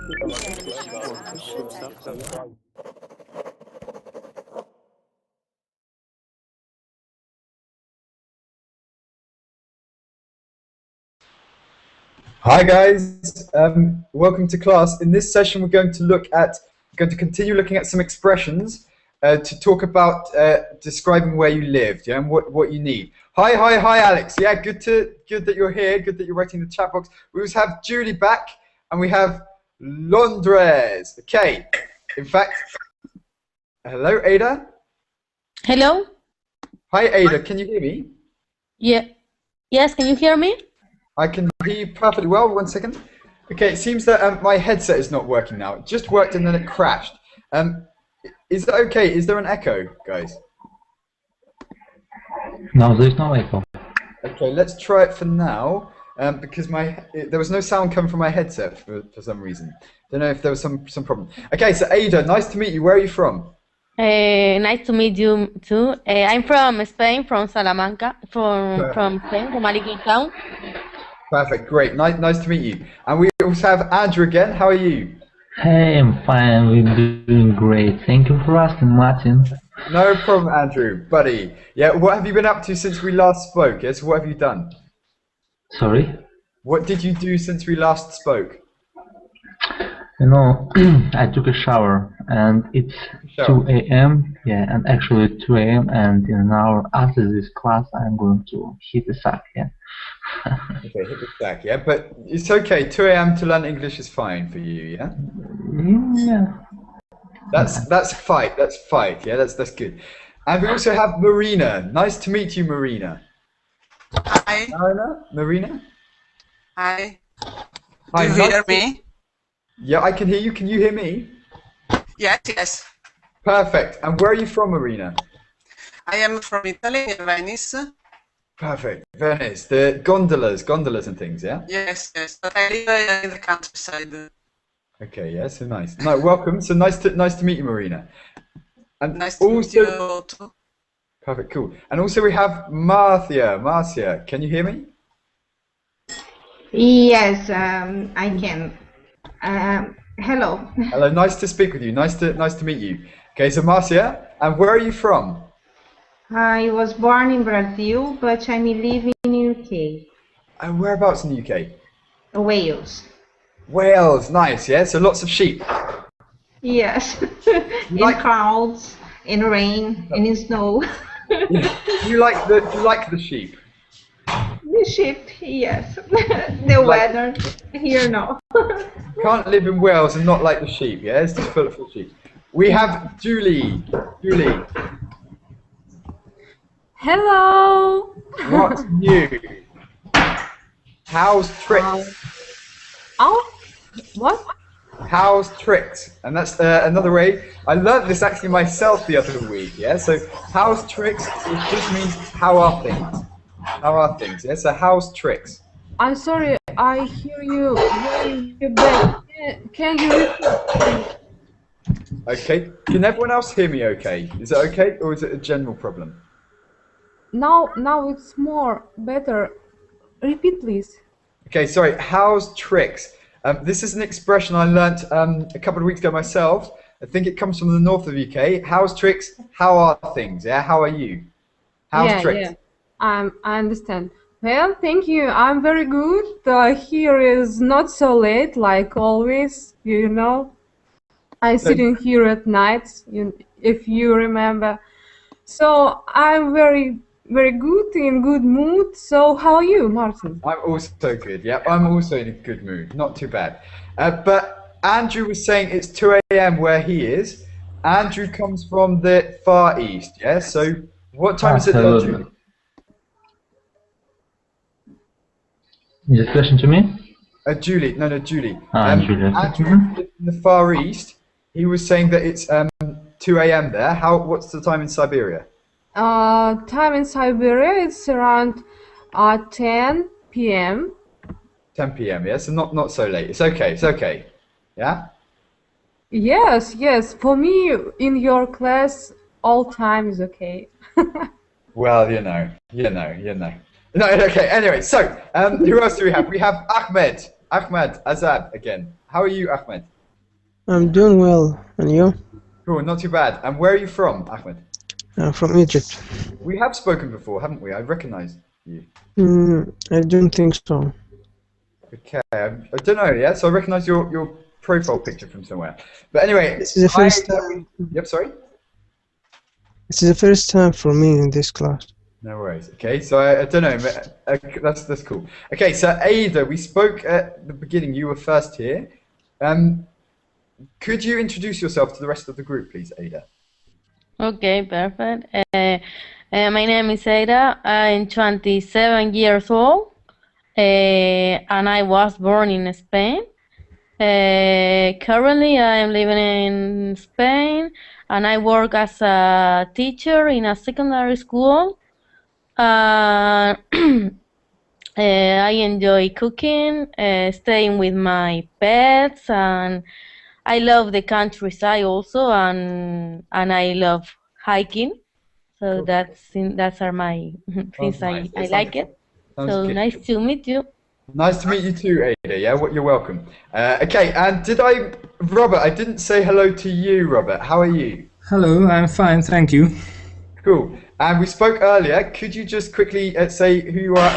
Hi guys, welcome to class. In this session we're going to continue looking at some expressions to talk about describing where you lived, yeah, and what you need. Hi Alex. Yeah, good that you're here, good that you're writing in the chat box. We also have Julie back and we have Londres. Okay. In fact, hello Ada. Hello? Hi Ada, can you hear me? Yeah. Yes, can you hear me? I can hear you perfectly well. 1 second. Okay, it seems that my headset is not working now. It just worked and then it crashed. Is that okay? Is there an echo, guys? No, there's no echo. Okay, let's try it for now. Because there was no sound coming from my headset for some reason. Don't know if there was some problem. Okay, so Ada, nice to meet you. Where are you from? Nice to meet you too. I'm from Spain, from Salamanca, from Spain, from Alicante town. Perfect, great. Nice to meet you. And we also have Andrew again. How are you? Hey, I'm fine. We're doing great. Thank you for asking, Martin. No problem, Andrew, buddy. Yeah, what have you been up to since we last spoke? Yes, what have you done? Sorry? What did you do since we last spoke? You know, I took a shower and it's 2 a.m. Yeah, and actually 2 a.m. and in an hour after this class I'm going to hit the sack, yeah. Okay, hit the sack, yeah, but it's okay. 2 a.m. to learn English is fine for you, yeah? Yeah. That's fight, yeah, that's good. And we also have Marina. Nice to meet you, Marina. Hi. Marina? Hi. Hi, Do you hear me? Yeah, I can hear you. Can you hear me? Yes. Perfect. And where are you from, Marina? I am from Italy, Venice. Perfect. Venice. The gondolas and things, yeah? Yes. But I live in the countryside. Okay, yeah, so nice. No, welcome. So nice to meet you, Marina. And nice to meet you too. Perfect, cool. And also we have Marcia. Marcia, can you hear me? Yes, I can. Hello. Hello, nice to speak with you. Nice to meet you. Okay, so Marcia, and where are you from? I was born in Brazil, but I'm living in UK. And whereabouts in the UK? Wales. Wales, nice, yeah? So lots of sheep. Yes, in clouds, in rain, and in snow. Do you like the sheep? The sheep, yes. The weather, here no. Can't live in Wales and not like the sheep, yeah? It's just full of sheep. We have Julie. Julie. Hello. What's new? How's tricks? What? How's tricks? And that's another way. I learned this actually myself the other week, yeah? So how's tricks, it just means how are things? How are things, yeah? So how's tricks? I'm sorry, I hear you very bad. Can you repeat? Okay. Can everyone else hear me okay? Is it okay, or is it a general problem? Now it's better. Repeat, please. Okay, sorry. How's tricks? This is an expression I learnt a couple of weeks ago myself. I think it comes from the north of the UK. How's tricks? How are things? Yeah. How are you? How's tricks? Yeah. I understand. Well, thank you. I'm very good. Here is not so late, like always. You know, I'm sitting here at night. If you remember. So I'm very good, in good mood. So how are you, Martin? I'm also good. Yeah, I'm also in a good mood. Not too bad. But Andrew was saying it's 2 a.m. where he is. Andrew comes from the Far East. Yeah. So what time is it there, Julie? Is it a question to me? Julie. No, Julie. Julie. Andrew in the Far East. He was saying that it's 2 a.m. there. What's the time in Siberia? Time in Siberia it's around 10 p.m. 10 p.m. Yeah, so not so late. It's okay. Yeah. Yes. For me, in your class, all time is okay. Well, you know. No, okay. Anyway, so who else do we have? We have Ahmed Azad again. How are you, Ahmed? I'm doing well, and you? Cool, not too bad. And where are you from, Ahmed? I'm from Egypt. We have spoken before, haven't we? I recognise you. I don't think so. Okay, I don't know, yeah? So I recognise your profile picture from somewhere. But anyway... This is the first time. Yep, sorry? This is the first time for me in this class. No worries. Okay, so I don't know, but that's cool. Okay, so Ada, we spoke at the beginning. You were first here. Could you introduce yourself to the rest of the group, please, Ada? Okay, perfect. My name is Ada. I'm 27 years old, and I was born in Spain. Currently, I am living in Spain, and I work as a teacher in a secondary school. I enjoy cooking, staying with my pets, and I love the countryside also, and I love hiking. So Cool. that's are my things. Nice. I like it. So good. nice to meet you. Nice to meet you too, Ada. Yeah, you're welcome. Okay, and Robert, I didn't say hello to you, Robert. How are you? Hello, I'm fine, thank you. Cool. And we spoke earlier. Could you just quickly say who you are?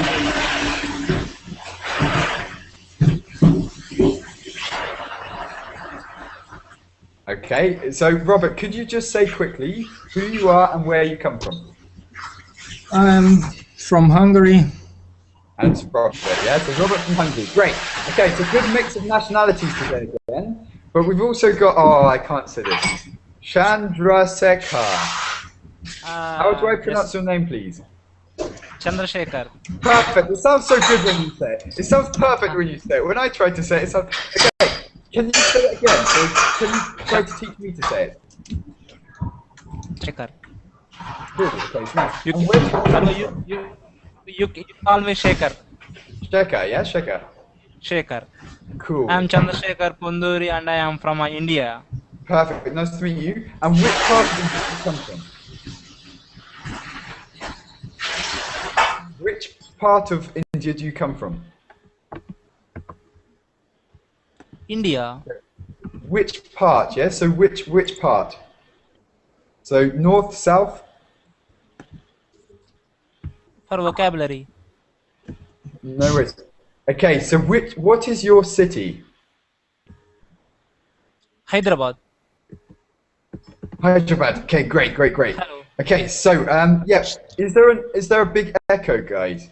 Okay, so Robert, could you just say quickly who you are and where you come from? I'm from Hungary. And it's Robert, yeah? So Robert from Hungary. Great. Okay, it's a good mix of nationalities today again. But we've also got, oh, I can't say this. Chandrasekhar. How do I pronounce your name, please? Chandrasekhar. Perfect. It sounds so good when you say it. It sounds perfect when you say it. When I try to say it, it sounds... Okay, can you say it again? So can you try to teach me to say it? Shekhar. Good, okay, it's nice. You call me Shekhar. Shekhar, yeah? Shekhar. Shekhar. Cool. I'm Chandrasekhar Punduri and I am from India. Perfect. Nice to meet you. And which part of India do you come from? Which part of India do you come from? India. Which part, yeah? So which part? So north, south? For vocabulary. No worries. Okay, so what is your city? Hyderabad. Hyderabad. Okay, great. Hello. Okay, so yeah, is there a big echo, guys?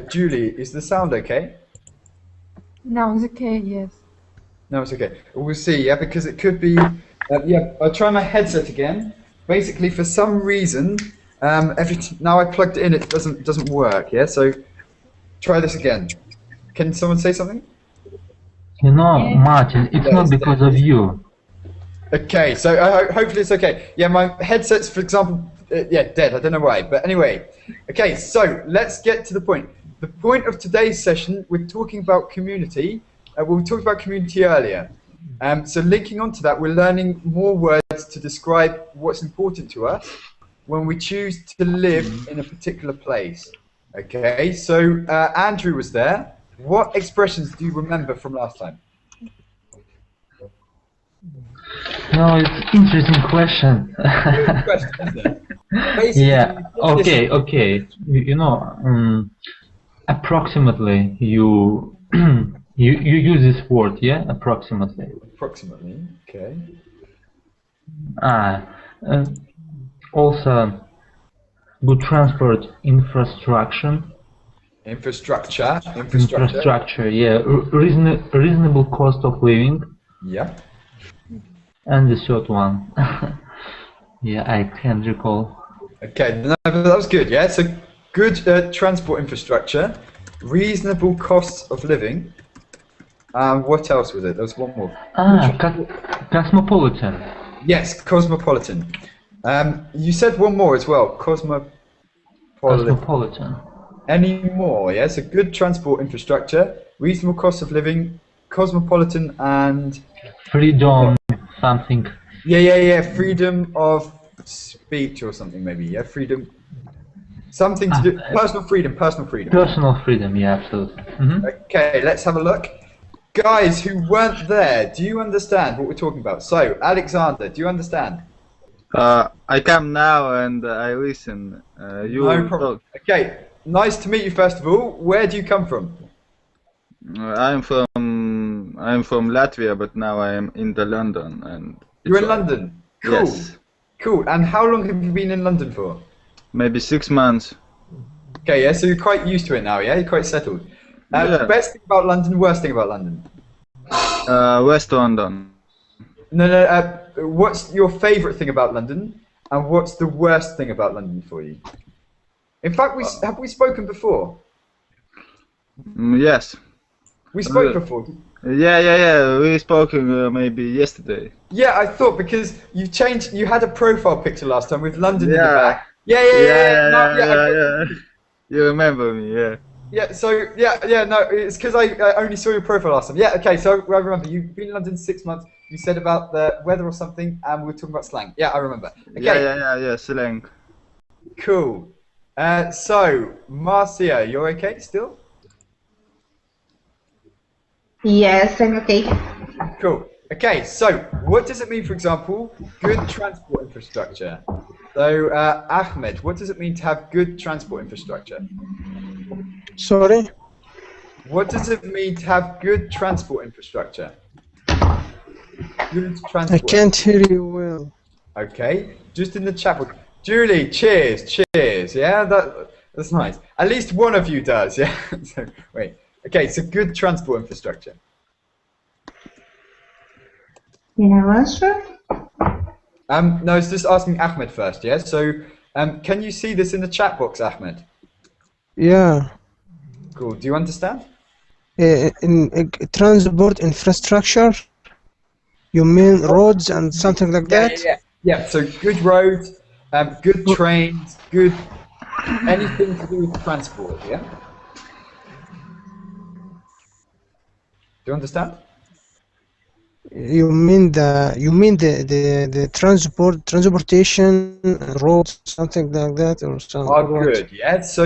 Julie, is the sound okay? No, it's okay, yes. No, it's okay. We'll see, yeah, because it could be. Yeah, I'll try my headset again. Basically, for some reason, now I plugged it in, it doesn't work. Yeah, so try this again. Can someone say something? You know, Martin, it's not because of you. Okay, so hopefully it's okay. Yeah, my headset's, for example, dead. I don't know why, but anyway. Okay, so let's get to the point. The point of today's session, we're talking about community. We talked about community earlier. So linking on to that, we're learning more words to describe what's important to us when we choose to live in a particular place. Okay, so Andrew was there. What expressions do you remember from last time? No, it's interesting question. Yeah. Okay. You know, approximately you you use this word, yeah? Approximately. Approximately. Okay. Also, good transport infrastructure. Infrastructure. Yeah. Reasonable cost of living. Yeah. And the third one, yeah, I can't recall. Okay, no, but that was good. Yeah, so good transport infrastructure, reasonable costs of living. What else was it? There was one more. Cosmopolitan. Yes, cosmopolitan. You said one more as well. Cosmopolitan. Any more? Yeah, so good transport infrastructure, reasonable cost of living, cosmopolitan, and freedom. Something. Yeah. Freedom of speech or something, maybe. Yeah, freedom. Something to do. Personal freedom. Personal freedom. Yeah, absolutely. Okay, let's have a look. guys who weren't there, do you understand what we're talking about? So, Alexander, do you understand? I come now and I listen. You No problem. talk. Okay, nice to meet you first of all. Where do you come from? I'm from Latvia, but now I am in the London and. You're in London. Cool. Yes. Cool. And how long have you been in London for? Maybe 6 months. Okay, yeah. So you're quite used to it now, yeah. You're quite settled. Yeah. Best thing about London, worst thing about London. West London. No. What's your favourite thing about London, and what's the worst thing about London for you? In fact, have we spoken before? Yes. We spoke before. Yeah. We spoke maybe yesterday. Yeah, I thought because you changed. You had a profile picture last time with London in the Yeah. back. Yeah. You remember me, yeah. Yeah, so, no, it's because I only saw your profile last time. Yeah, okay, so I remember, you've been in London 6 months, you said about the weather or something, and we were talking about slang. Yeah, I remember. Okay. Yeah, slang. Cool. So, Marcia, you're okay still? Yes, I'm okay. Cool. Okay, so, what does it mean, for example, good transport infrastructure? So, Ahmed, what does it mean to have good transport infrastructure? Sorry? What does it mean to have good transport infrastructure? Good transport. I can't hear you well. Okay, just in the chat box. Julie, cheers. Yeah, that's nice. At least one of you does. Yeah. So, wait. Okay, so good transport infrastructure. Answer? No, it's just asking Ahmed first. Yeah. So, can you see this in the chat box, Ahmed? Yeah. Cool. Do you understand? In transport infrastructure, you mean roads and something like that? Yeah. So good roads, good trains, good anything to do with transport. Yeah. Do you understand? You mean the transportation roads, something like that, or something? Oh, good. Yeah. So,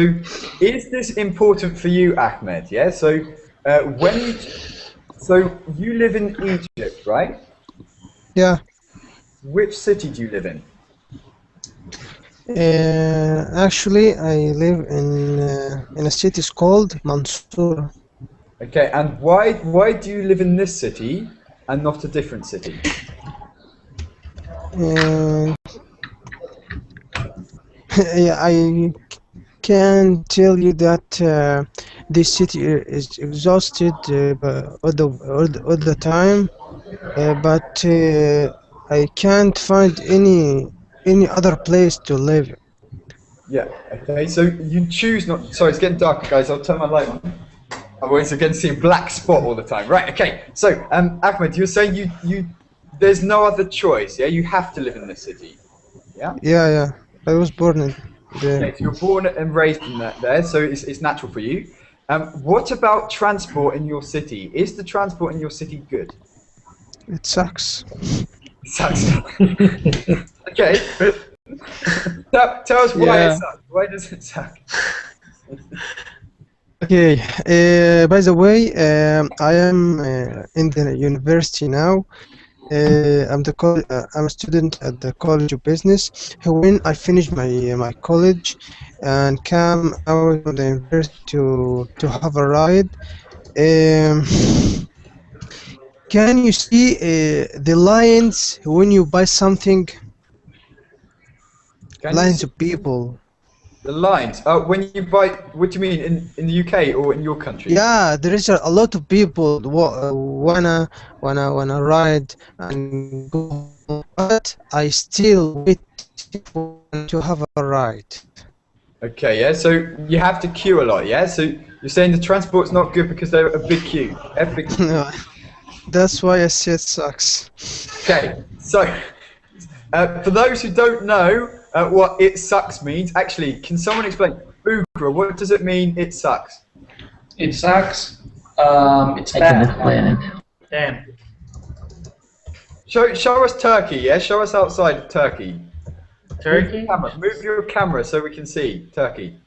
is this important for you, Ahmed? Yeah. So, you live in Egypt, right? Yeah. Which city do you live in? Actually, I live in a city called Mansoura. Okay. And why do you live in this city and not a different city? Yeah, I can tell you that this city is exhausted all the time, but I can't find any other place to live. Yeah. Okay. So you choose not. Sorry, it's getting dark, guys. I'll turn my light on. Otherwise, you're going to see a black spot all the time. Right. Okay. So, Ahmed, you're saying you there's no other choice. Yeah. You have to live in this city. Yeah. Yeah. I was born in there. Okay, so you're born and raised in there, so it's natural for you. What about transport in your city? Is the transport in your city good? It sucks. It sucks. Okay. Tell us why it sucks. Why does it suck? Okay. By the way, I am in the university now. I'm a student at the College of Business. When I finished my college and came out from the university to have a ride, can you see the lines when you buy something? Lines of people. The lines. When you buy, what do you mean in the UK or in your country? Yeah, there is a lot of people wanna ride and go, but I still wait to have a ride. Okay, yeah. So you have to queue a lot, yeah. So you're saying the transport's not good because they're a big queue. No, that's why I said sucks. Okay, so for those who don't know what "it sucks" means, actually, can someone explain? Bugra, what does it mean? It sucks. It sucks. It's bad. I can explain it. Damn. Show us Turkey, yeah. Show us outside Turkey. Turkey? Move your camera so we can see Turkey.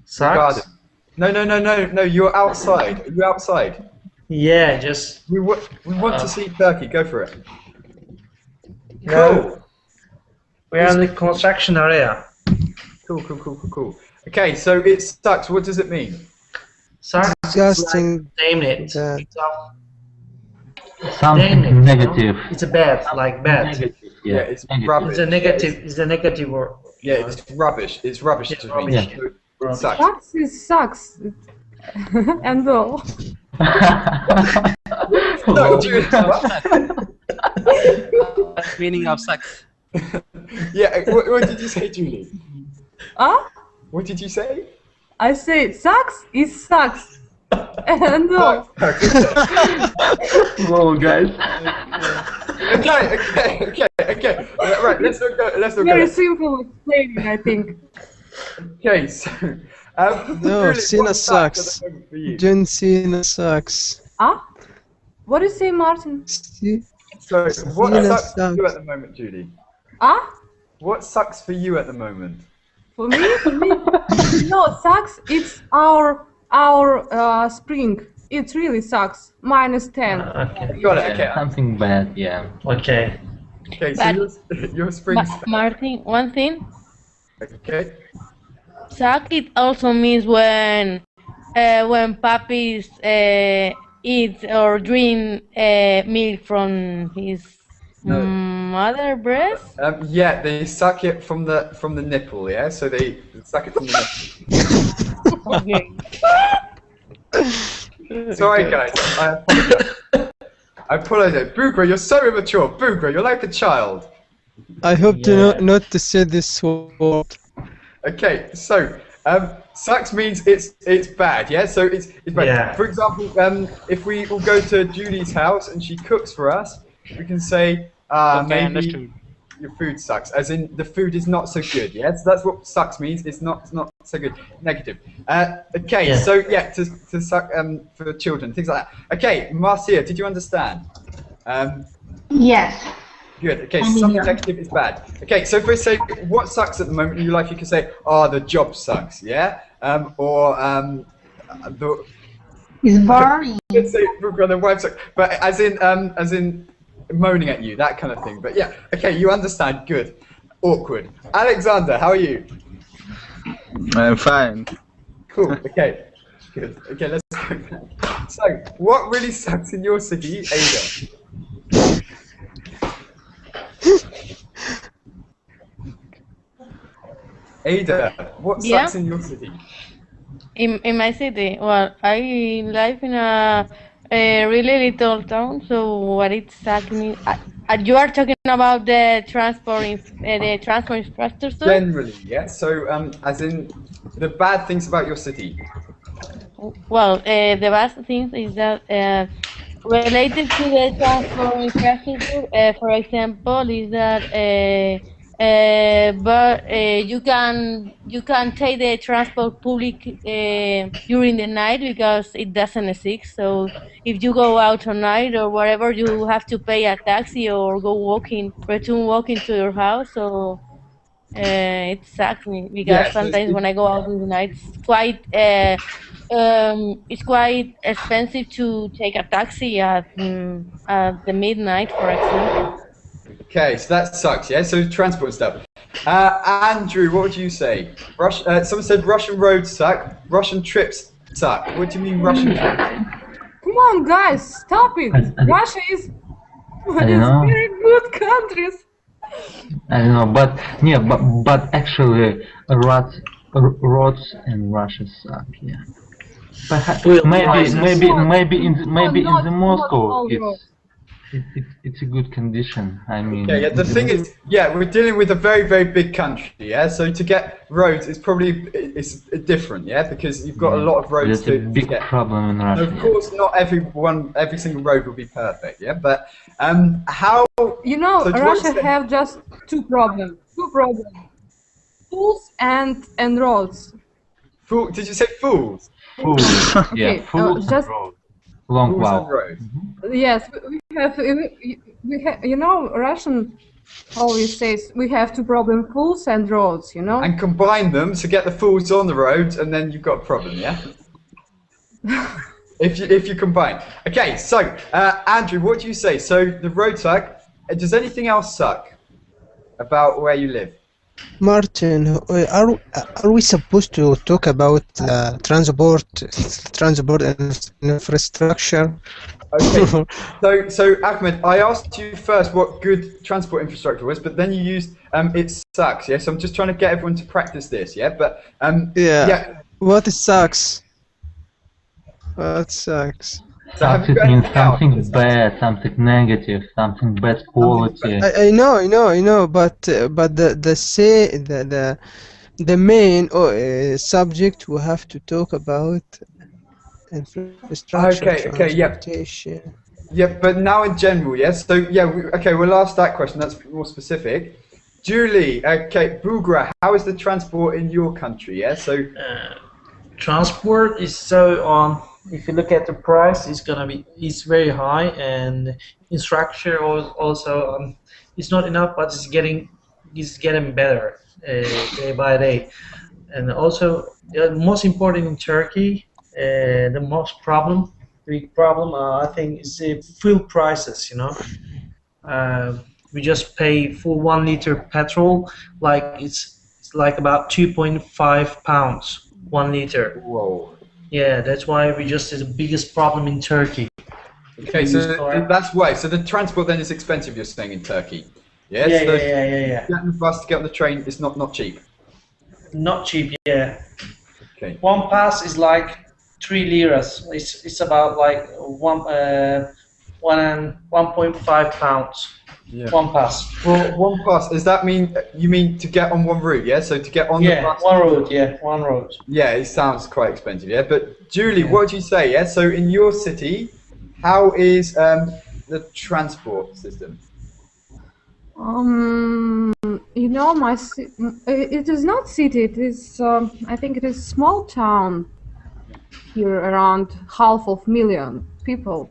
Sucks. No. You're outside. Are you outside? Yeah, just We want to see Turkey. Go for it. no. We are in the construction area. Cool. Okay, so it sucks. What does it mean? Sucks. Disgusting. Name it. That. Something negative. It's a bad, like bad. Negative. Yeah, Yeah, it's rubbish. It's a negative. It's a negative word. Yeah, it's rubbish. It's rubbish to me. rubbish. It sucks. Sucks is sucks. And all. No, Julie, what? Meaning of sucks. Yeah, what did you say, Julie? Huh? What did you say? I say sucks is sucks. And all. Whoa, guys. Okay. Right, let's not go. Very simple explaining, I think. Okay, so No, Julie, Cena what's sucks. for you? John Cena sucks. Ah? What do you say, Martin? See? So, what Cena sucks for you sucks. at the moment, Julie? Ah? What sucks for you at the moment? For me? No, sucks. It's our spring. It really sucks. -10. Okay. Got it. Okay. Something bad. Yeah. Okay. Okay. So your spring. Martin, one thing. Okay. Suck it also means when puppies eat or drink milk from his mother breast. Yeah, they suck it from the nipple. Yeah, so they suck it from the nipple. Okay. Sorry, guys. I apologize. Bugra, you're so immature. Bugra, you're like a child. I hope to not to say this word. Okay, so sucks means it's bad, yeah. So it's bad. Yeah. For example, if we all go to Julie's house and she cooks for us, we can say Okay, maybe understood. your food sucks, as in the food is not so good. Yeah, so that's what sucks means. It's not so good. Negative. Okay, Yeah. so yeah, to suck for children, things like that. Okay, Marcia, did you understand? Yes. Good. Okay, I mean, something yeah. negative is bad. Okay, so if we say what sucks at the moment in your life, you can say, "Oh, the job sucks," yeah, or the. It's boring. Let's say the wife sucks, but as in moaning at you, that kind of thing. But yeah, okay, you understand. Good. Awkward. Alexander, how are you? I'm fine. Cool. Okay. Good. Okay, let's go back. So, what really sucks in your city, Ada? Ada, what sucks in your city? In my city, well, I live in a really little town. So what it sucks me? You are talking about the transport infrastructure. Generally, yeah. So, as in the bad things about your city. Well, the bad thing is that related to the transport infrastructure, for example, is that you can take the transport public during the night because it doesn't exist. So if you go out at night or whatever, you have to pay a taxi or return walking to your house. So it sucks me because sometimes when I go out in the night, it's quite expensive to take a taxi at the midnight, for example. Okay, so that sucks, yeah? So transport stuff. Andrew, what would you say? Someone said Russian roads suck, Russian trips suck. What do you mean Russian trips? Come on, guys, stop it. Russia is very good countries. I don't know, but actually, roads in Russia suck. Yeah. Perhaps, maybe in the Moscow it's a good condition. I mean. Okay, yeah. The thing is, yeah, we're dealing with a very, very big country, yeah. So to get roads, it's different, yeah, because you've got a lot of roads. That's a big problem in Russia. Of course, not every single road will be perfect, yeah. But how? You know, Russia have just two problems. Fools and roads. Did you say fools? Fools. Yeah, Okay, fools just and roads. Long Fools wow. and roads. yes, we have. You know, Russian always says we have two problems: fools and roads. You know. And combine them to get the fools on the roads, and then you've got a problem, yeah. if you combine. Okay, so Andrew, what do you say? So the road suck. Does anything else suck about where you live? Martin, are we supposed to talk about transport infrastructure? Okay. so Ahmed, I asked you first what good transport infrastructure was, but then you used it sucks. Yeah. So I'm just trying to get everyone to practice this. Yeah. But yeah. What sucks? What sucks? So Something means something bad, something negative, something bad quality. I know, but the main subject we have to talk about infrastructure, transportation. Yeah, but now in general, yes. So yeah, we'll ask that question. That's more specific. Julie, okay, Bugra, how is the transport in your country? Yeah, so transport is so if you look at the price, it's very high, and infrastructure also it's not enough, but it's getting better day by day. And also, most important in Turkey, the big problem I think is the fuel prices. You know, we just pay for 1 liter petrol, like it's like about 2.5 pounds 1 liter. Whoa. Yeah, that's why is the biggest problem in Turkey. Okay, so that's why. So the transport then is expensive, you're saying, in Turkey? Yes? Yeah, so yeah. Getting the bus to get on the train is not cheap? Not cheap, yeah. Okay. One pass is like 3 liras. It's about like 1.5 pounds. Yeah. One pass. Well, one pass, does that mean you mean to get on one route, yeah? So to get on the bus? One road. Yeah, it sounds quite expensive, yeah? But Julie, what do you say, yeah? So in your city, how is the transport system? You know, it is not city, it is, I think it is small town here, around 500,000 people.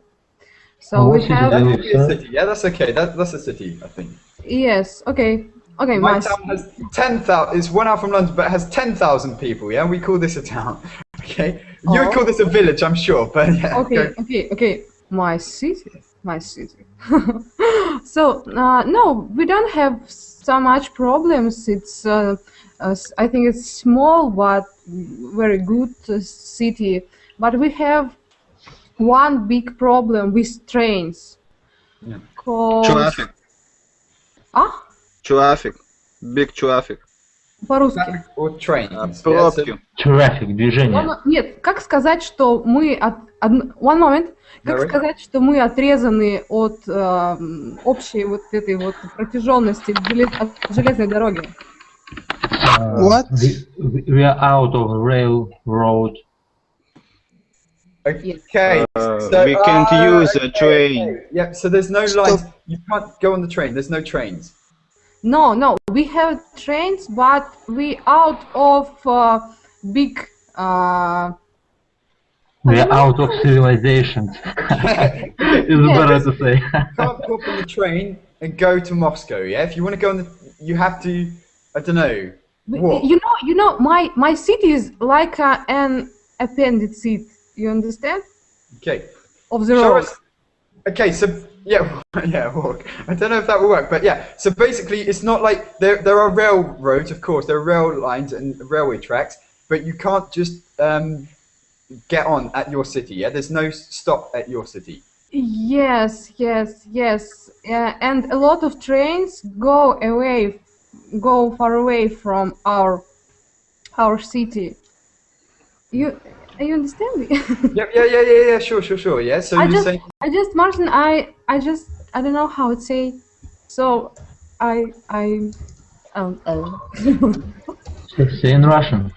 So we have. That could be a city. Yeah, that's okay. That's a city, I think. Yes. Okay. Okay. My town has 10,000. It's 1 hour from London, but it has 10,000 people. Yeah, we call this a town. Okay. You would call this a village, I'm sure. But yeah. Okay. My city. So no, we don't have so much problems. It's I think it's small but very good city. But we have one big problem with trains. Yeah. Traffic. Traffic. Big traffic. По-русски. Or trains. Traffic, движение. Нет, как сказать, что мы one moment. Как сказать, что мы отрезаны от общей вот этой вот протяженности железной дороги? What? We are out of railroad. Okay, so we can't use a train. Yeah, so there's no lines. You can't go on the train. There's no trains. No, we have trains, but we out of big. We are out of civilization. It's better to say. You can't go up on the train and go to Moscow. Yeah, if you want to go on you have to. I don't know. Walk. You know, my city is like an appendix. You understand? Okay. Of the road. Okay, so walk. I don't know if that will work, but yeah. So basically, it's not like there are railroads, of course, there are rail lines and railway tracks, but you can't just get on at your city. Yeah, there's no stop at your city. Yes. And a lot of trains go far away from our city. You understand me? Yeah, sure. Yeah, so Martin, I don't know how to say. So Say in Russian.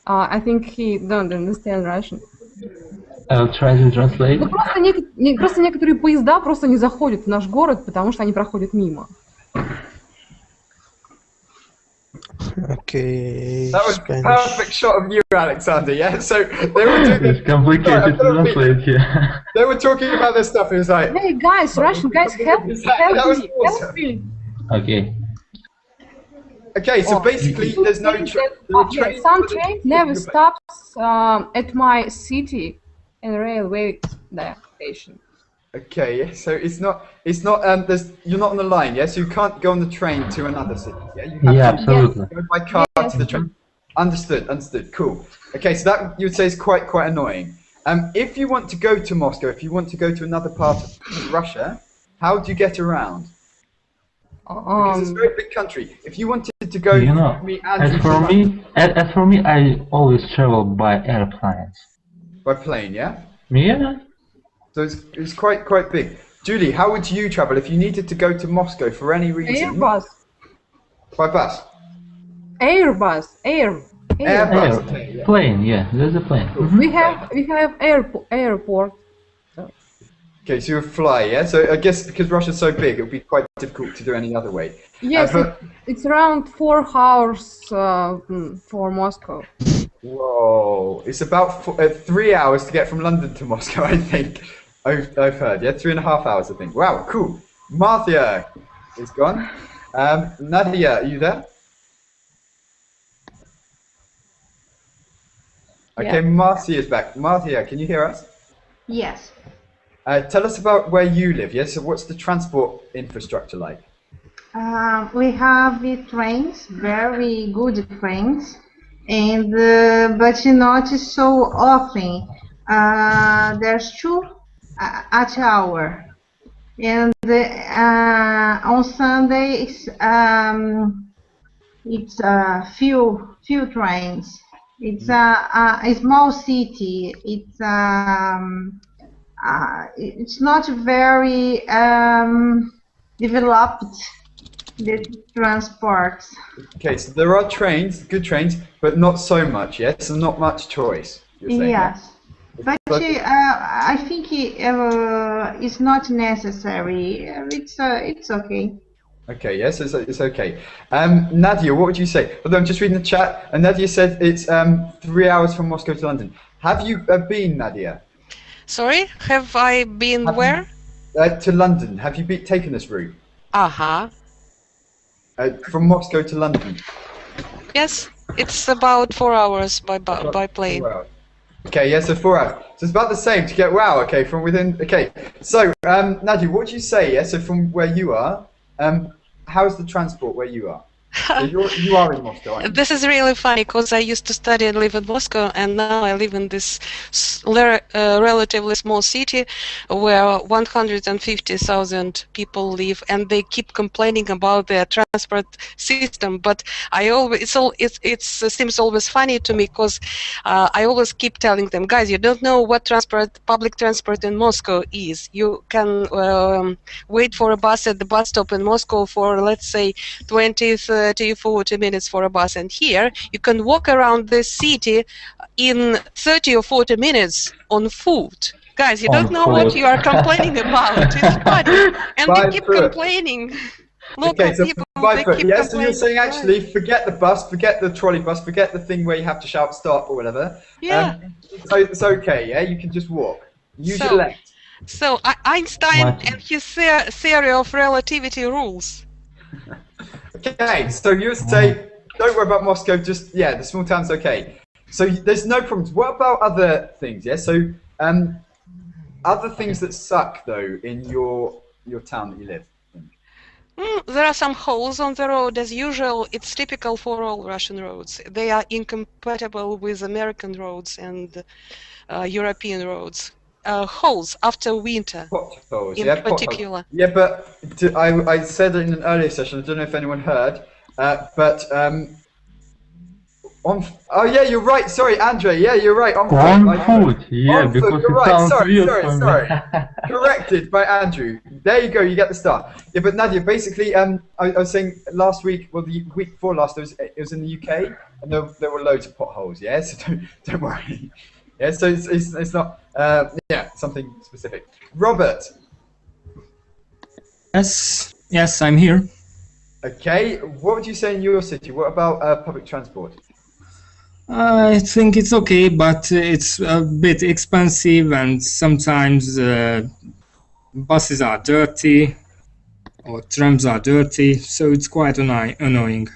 I think he don't understand Russian. I'll try to translate. Просто некоторые поезда просто не заходят в наш город, потому что они проходят мимо. Okay. That was a perfect shot of you, Alexander. Yeah. So they were doing. It's complicated to translate here. They were talking about this stuff. It was like. Hey guys, Russian guys, help me! Help me! Okay. Okay, so basically, there's no train. Some train never stops at my city. and railway station. Okay, so it's not you're not on the line, yeah? So you can't go on the train to another city, yeah? You have to absolutely. go by car to the train. Understood, cool. Okay, so that you would say is quite annoying. If you want to go to Moscow, if you want to go to another part of Russia, how do you get around? Because it's a very big country. If you wanted to go, as for me, I always travel by airplanes. By plane, yeah. Yeah. So it's quite big. Julie, how would you travel if you needed to go to Moscow for any reason? Airbus. By bus. Airbus. Airbus. Okay, yeah. Plane, yeah. There's a plane. We have airport. Okay, so you would fly, yeah? So I guess because Russia's so big, it would be quite difficult to do any other way. Yes, it's around 4 hours for Moscow. Whoa, it's about 3 hours to get from London to Moscow, I think. I've heard, yeah? 3.5 hours, I think. Wow, cool. Marthia is gone. Nadia, are you there? Okay, Yeah. Marcia is back. Marthia, can you hear us? Yes. Tell us about where you live, yeah? So what's the transport infrastructure like? We have the trains, very good trains, and but not so often. There's 2 at hour, and on Sundays it's few trains. It's a small city. It's not very developed, the transport. Okay, so there are trains, good trains, but not so much, yes? And not much choice, you're saying, Yes. But I think it's not necessary. It's okay. Okay, yes, it's okay. Nadia, what would you say? Although I'm just reading the chat, and Nadia said it's 3 hours from Moscow to London. Have you been, Nadia? Sorry, have I been where? To London. Have you taken this route? Uh-huh. From Moscow to London? Yes, it's about 4 hours by plane. 4 hours. Okay, yeah, so 4 hours. So it's about the same to get, wow, okay, from within, okay. So, Nadia, what would you say, yeah, so from where you are, how's the transport where you are? So you are in Moscow, aren't you? This is really funny because I used to study and live in Moscow, and now I live in this relatively small city where 150,000 people live, and they keep complaining about their transport system. But it seems always funny to me because I always keep telling them, guys, you don't know what public transport in Moscow is. You can wait for a bus at the bus stop in Moscow for, let's say, 20, 30, 40 minutes for a bus, and here you can walk around the city in 30 or 40 minutes on foot. Guys, you don't know what you are complaining about. It's funny, and they keep complaining. Local okay, so people, by foot. keep Yes, so you're saying complaining. actually forget the bus, forget the trolley bus, forget the thing where you have to shout stop or whatever. Yeah. So it's okay, yeah? You can just walk. Use your legs. So Einstein and his theory of relativity rules. Okay, so you say, don't worry about Moscow, just, yeah, the small town's okay. So there's no problems. What about other things, yeah? So other things that suck, though, in your town that you live in? There are some holes on the road, as usual. It's typical for all Russian roads. They are incompatible with American roads and European roads. Holes after winter, Potholes, in yeah, particular. Yeah, but I said in an earlier session, I don't know if anyone heard, but oh yeah, you're right. Sorry, Andre. Yeah, you're right. On foot. Yeah, on because foot, you're it right. sounds Sorry. weird. Corrected by Andrew. There you go. You get the star. Yeah, but Nadia, basically, I was saying last week, well, the week before last, it was in the UK, and there were loads of potholes. Yeah, so don't worry. Yeah, so it's not something specific. Robert. Yes, I'm here. Okay, what would you say in your city? What about public transport? I think it's okay, but it's a bit expensive, and sometimes buses are dirty or trams are dirty, so it's quite annoying.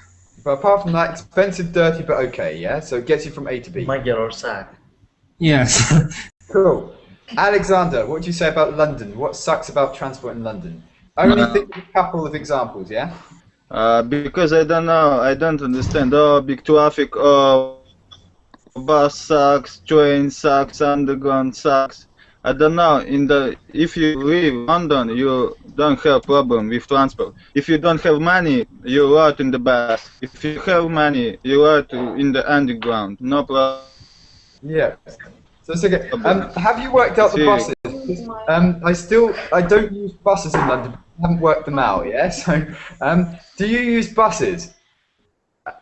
But apart from that, expensive, dirty, but okay, yeah? So it gets you from A to B. Magyar ország. Yes. Cool. Alexander, what do you say about London? What sucks about transport in London? Only think of a couple of examples, yeah? Because I don't know, I don't understand. Oh, big traffic, oh, bus sucks, train sucks, underground sucks. I don't know. If you live in London, you don't have problem with transport. If you don't have money, you ride in the bus. If you have money, you ride in the underground. No problem. Yeah. So it's okay. Have you worked out the buses? I don't use buses in London. I haven't worked them out, yeah. So, do you use buses?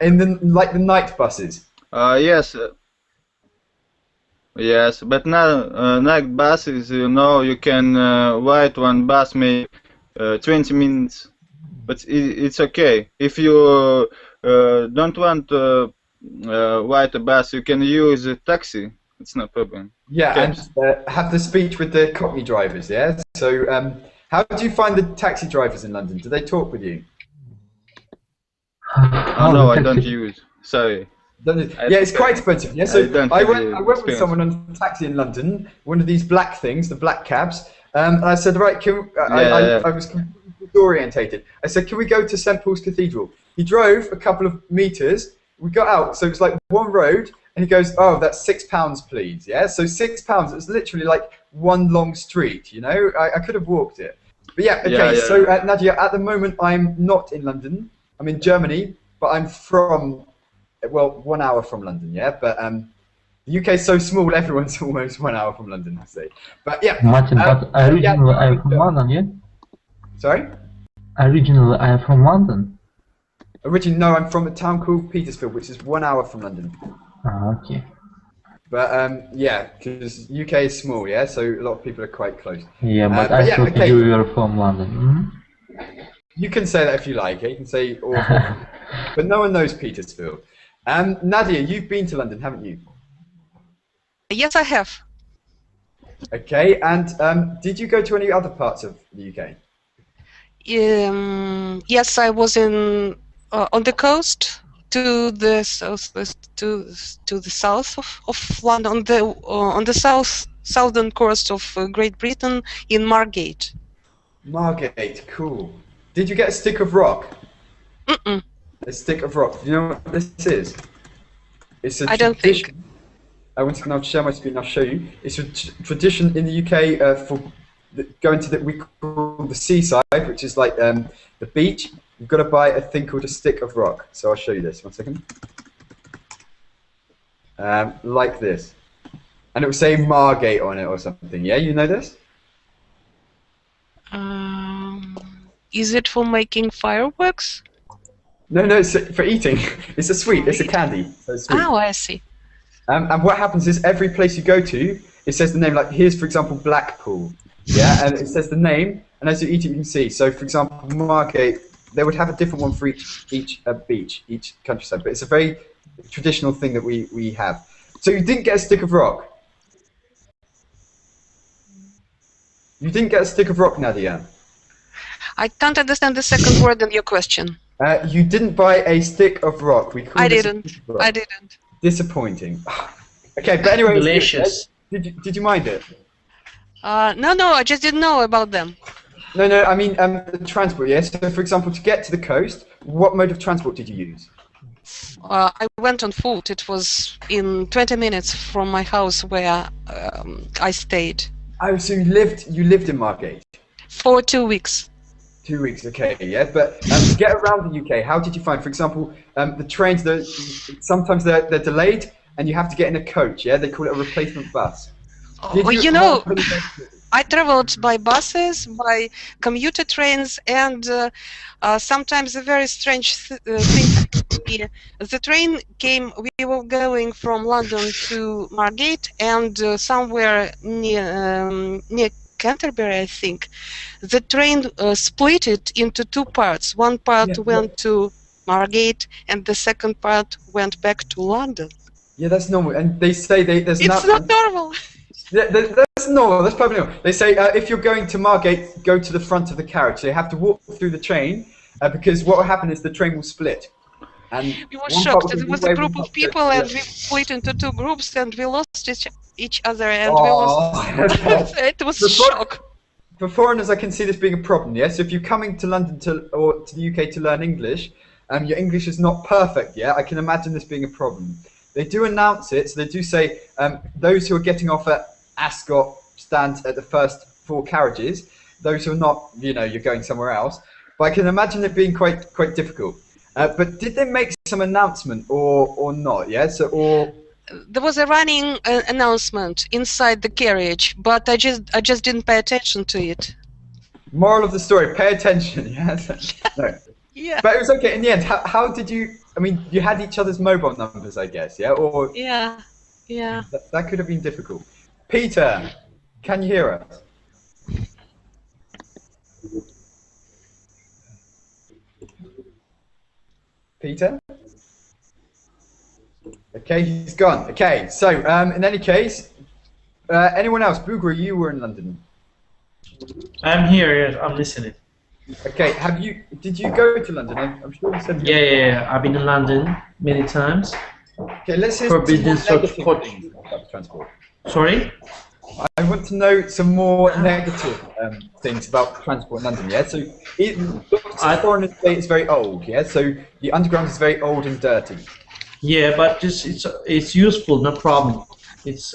Like the night buses? Yes. Yes, but now night buses, you can ride one bus maybe 20 minutes, but it's okay. If you don't want to ride a bus, you can use a taxi. It's no problem. Yeah, and have the speech with the Cockney drivers, yeah? So, how do you find the taxi drivers in London? Do they talk with you? Oh, no, I don't use. Sorry. Yeah, it's quite expensive. Yeah, so I went with someone on a taxi in London, one of these black things, the black cabs, and I said, right, I was completely disorientated. I said, can we go to St. Paul's Cathedral? He drove a couple of meters, we got out, so it was like one road, and he goes, oh, that's £6, please, yeah? So £6, it's literally like one long street, you know? I could have walked it. But yeah, okay, so Nadia, at the moment, I'm not in London. I'm in Germany, but I'm from... well, 1 hour from London, yeah, but the UK is so small, everyone's almost 1 hour from London, I say. But yeah. Martin, but originally I'm from London, yeah? Sorry? Originally I'm from London. Originally, no, I'm from a town called Petersfield, which is 1 hour from London. Ah, okay. But yeah, because UK is small, yeah, so a lot of people are quite close. Yeah, but I thought you were from London. Mm-hmm. You can say that if you like, you can say awful, but no one knows Petersfield. Nadia, you've been to London, haven't you? Yes, I have. Okay, and did you go to any other parts of the UK? Yes, I was on the coast to the southwest, to the south of London, on the southern coast of Great Britain, in Margate. Margate, cool. Did you get a stick of rock? Mm-mm. A stick of rock. Do you know what this is? It's a I don't think. I want to now share my screen. I'll show you. It's a tradition in the UK for going to we call the seaside, which is like the beach. You've got to buy a thing called a stick of rock. So I'll show you this. 1 second. Like this, and it will say Margate on it or something. Yeah, you know this? Is it for making fireworks? No, it's for eating. It's a sweet. It's a candy. So it's sweet. Oh, I see. And what happens is every place you go to, it says the name. Like here's, for example, Blackpool. Yeah, and it says the name, and as you eat it, you can see. So, for example, Margate, they would have a different one for each beach, each countryside. But it's a very traditional thing that we have. So you didn't get a stick of rock. You didn't get a stick of rock, Nadia. I can't understand the second word in your question. You didn't buy a stick of rock. I didn't. I didn't. Disappointing. Okay, but anyway, delicious. Did you mind it? No, I just didn't know about them. No, I mean the transport. Yes. So, for example, to get to the coast, what mode of transport did you use? I went on foot. It was in 20 minutes from my house where I stayed. Oh, so you lived in Margate? For 2 weeks. 2 weeks, okay, yeah. But to get around the UK, how did you find, for example, the trains? Sometimes they're delayed, and you have to get in a coach. Yeah, they call it a replacement bus. You know, I traveled by buses, by commuter trains, and sometimes a very strange thing. The train came. We were going from London to Margate, and somewhere near Canterbury, I think, the train split it into 2 parts. One part went to Margate, and the second part went back to London. Yeah, that's normal. And they say there's it's not normal. Yeah, that's normal. That's probably normal. They say if you're going to Margate, go to the front of the carriage. So you have to walk through the train because what will happen is the train will split. And we were one shocked. part There the was a way group not of people, and we split into two groups, and we lost each other, and we lost. It was a shock. For foreigners, I can see this being a problem. Yes, so if you're coming to London or to the UK to learn English, your English is not perfect yet. I can imagine this being a problem. They do announce it, so they do say those who are getting off at Ascot stand at the first 4 carriages. Those who are not, you're going somewhere else. But I can imagine it being quite difficult. But did they make some announcement or not? Yeah. So there was a running announcement inside the carriage, but I just didn't pay attention to it. Moral of the story: pay attention. Yes. No. Yeah. But it was okay in the end. How did you? I mean, you had each other's mobile numbers, I guess. Yeah. Or yeah. That could have been difficult. Peter, can you hear us? Peter? Okay, he's gone. Okay, so in any case, anyone else? Bugra, you were in London. I'm here. Yes, I'm listening. Okay, did you go to London? I'm sure you said. Yeah. I've been in London many times. Okay, let's hear for some business more or negative coaching. things about transport. Sorry? I want to know some more negative things about transport in London. Yeah, so foreigners say it's very old. Yeah, so the underground is very old and dirty. Yeah, but it's useful, no problem. It's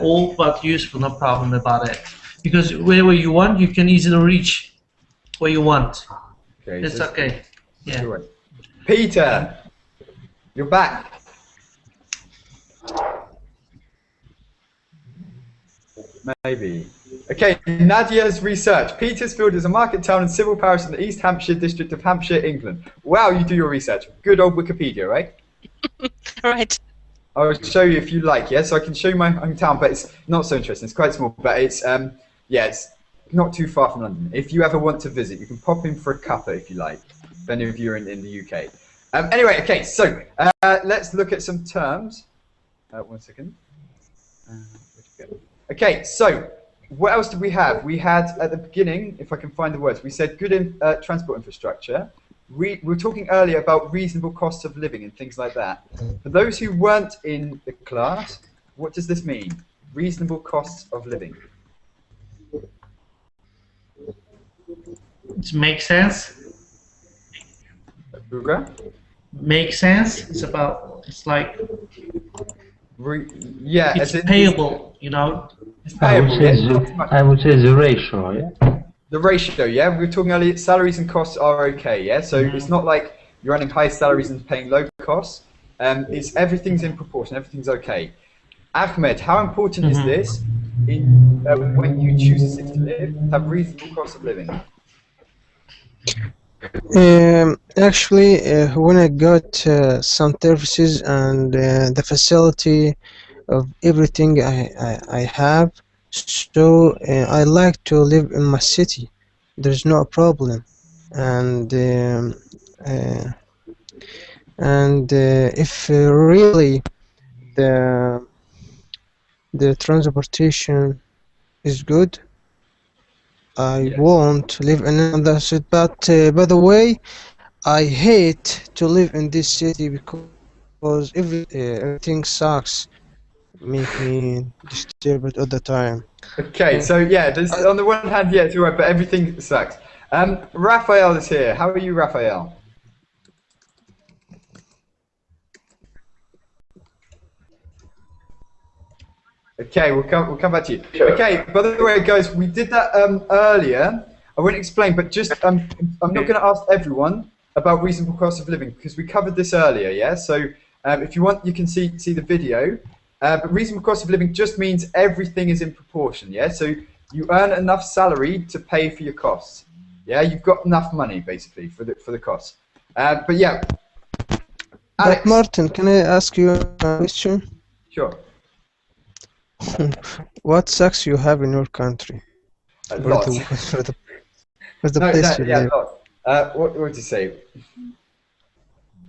old but useful, no problem about it. Because wherever you want, you can easily reach where you want. Okay, it's okay. Yeah. Right. Peter, you're back. Maybe. Okay, Nadia's research. Petersfield is a market town and civil parish in the East Hampshire district of Hampshire, England. Wow, you do your research. Good old Wikipedia, right? Right. I'll show you if you like, yeah? So I can show you my hometown, but it's not so interesting. It's quite small, but it's, it's not too far from London. If you ever want to visit, you can pop in for a cuppa if you like, if any of you are in the UK. Anyway, okay, so let's look at some terms. 1 second. Okay, so what else did we have? We had at the beginning, if I can find the words, we said good transport infrastructure. We were talking earlier about reasonable costs of living and things like that. For those who weren't in the class, what does this mean? Reasonable costs of living. It makes sense. Bugra? Makes sense. It's like yeah, it's payable, It's payable. I would say the ratio, yeah? The ratio, yeah? We were talking earlier, salaries and costs are okay, yeah? So it's not like you're earning high salaries and paying low costs. Everything's in proportion, everything's okay. Ahmed, how important is this when you choose a city to live, have reasonable cost of living? Actually, when I got some services and the facility of everything I have, so I like to live in my city. There's no problem, and if really the transportation is good, I won't live in another city. But by the way, I hate to live in this city because everything sucks. Make me disturbed all the time. Okay, so yeah, on the one hand, yeah, it's alright, but everything sucks. Raphael is here. How are you, Raphael? Okay, we'll come back to you. Sure. Okay, by the way, guys, we did that earlier. I won't explain, but just I'm not going to ask everyone about reasonable cost of living because we covered this earlier. Yeah, so if you want, you can see the video. But reasonable cost of living just means everything is in proportion. Yeah, so you earn enough salary to pay for your costs. Yeah, you've got enough money basically for the costs. But yeah, Alex. But Martin, can I ask you a question? Sure. What sucks you have in your country? A lot. What's the place you live? What would you say?